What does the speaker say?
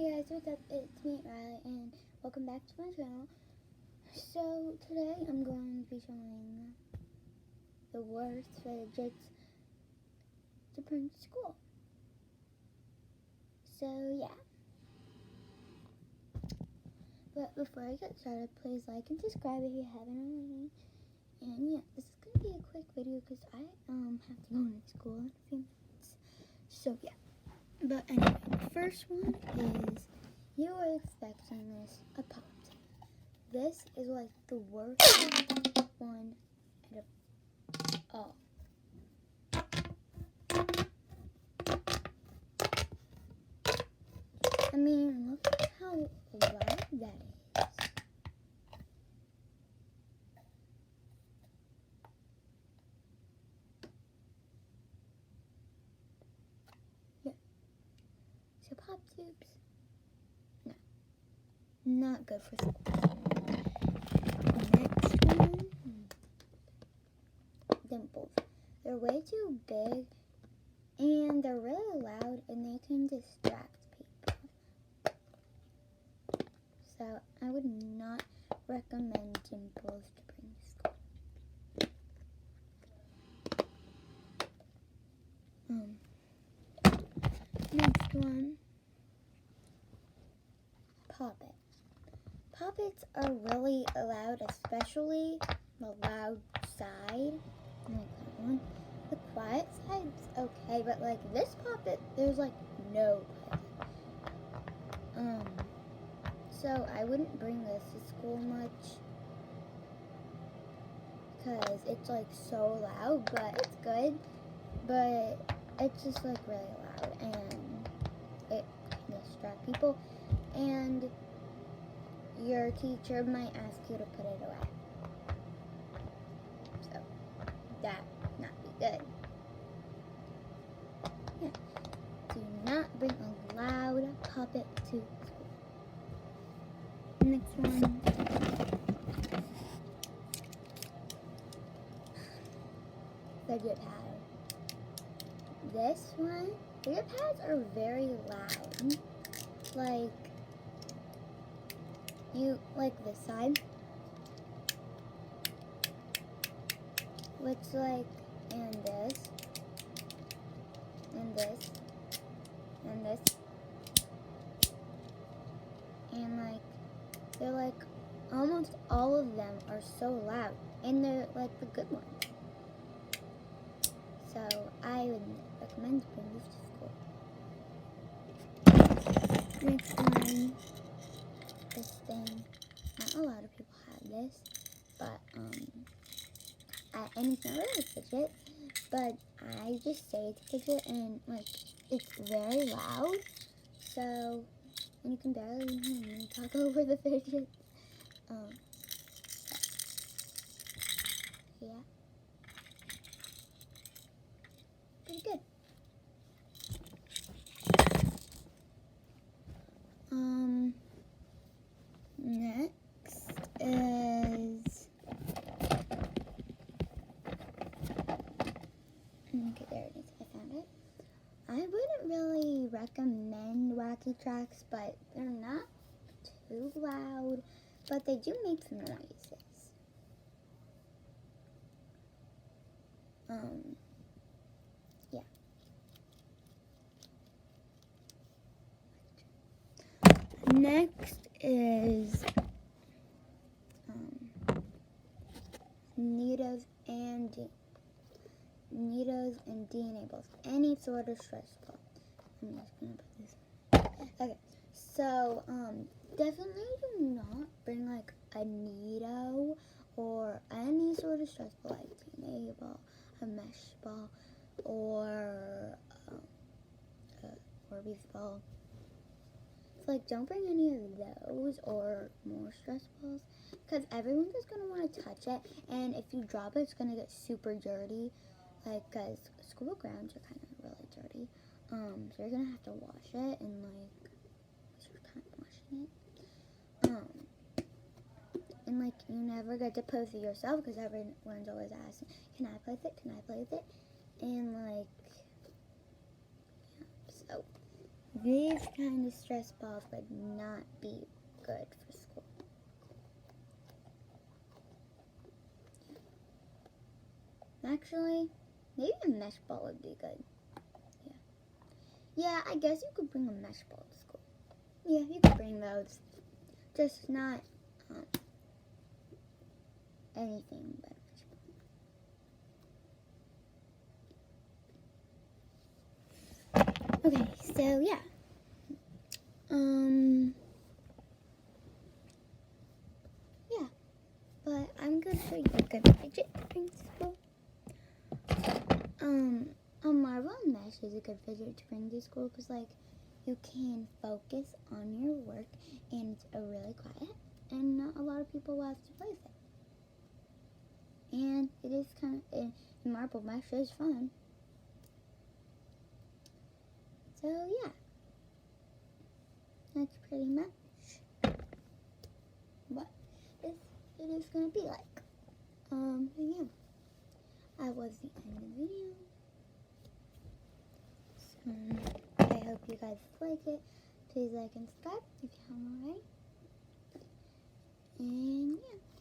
Hey guys, what's up? It's me, Riley, and welcome back to my channel. So, today I'm going to be showing the worst fidgets to bring to school. So, yeah. But before I get started, please like and subscribe if you haven't already. And yeah, this is going to be a quick video because I have to go into school in a few minutes. So, yeah. But anyway, the first one is, you are expecting this, a pop. This is like the worst one out of all. I mean, look at how loud that is. Yeah. So pop tubes, no, not good for school. Next one, dimples. They're way too big, and they're really loud, and they can distract people. So I would not recommend dimples to bring to school. Next one, poppet. Poppets are really loud, especially the loud side. Like that one. The quiet side's okay, but like this poppet, there's like no poppet. So I wouldn't bring this to school much because it's like so loud, but it's good. But it's just like really loud and it can distract people, and your teacher might ask you to put it away. So that would not be good. Yeah. Do not bring a loud puppet to school. Next one. Fidget pad. This one, fidget pads are very loud. Like this side, which like, and this, and this, and this, and like, they're like, almost all of them are so loud, and they're like the good ones. So I would recommend bringing this to school. Next one, this thing. Not a lot of people have this, but and it's not really a fidget, but I just say it's a fidget, and like it's very loud, so, and you can barely hear me talk over the fidget. Yeah, pretty good. Next is, okay, there it is, I found it. I wouldn't really recommend wacky tracks, but they're not too loud, but they do make some noises. Yeah. Next is needles and DNA balls. Any sort of stress ball. I'm just gonna put this one. Okay, so definitely do not bring like a Nido or any sort of stress ball, like DNA ball, a mesh ball, or Orbeez ball. Like, don't bring any of those or more stress balls, because everyone's just going to want to touch it, and if you drop it, it's going to get super dirty, like, because school grounds are kind of really dirty, so you're going to have to wash it, and, like, waste your time washing it, and, like, you never get to play with it yourself, because everyone's always asking, can I play with it, can I play with it, and, like, yeah, so these kind of stress balls would not be good for school. Actually, maybe a mesh ball would be good. Yeah, I guess you could bring a mesh ball to school. Yeah, you could bring those. Just not anything but a mesh ball. Okay, so yeah. Yeah, but I'm gonna show you a good fidget to bring to school. A marble mesh is a good fidget to bring to school because, like, you can focus on your work and it's really quiet and not a lot of people will have to play with it. And it is kind of, marble mesh is fun. So yeah, that's pretty much what it is going to be like. Yeah, that was the end of the video. I hope you guys like it. Please like and subscribe if you haven't already. And yeah.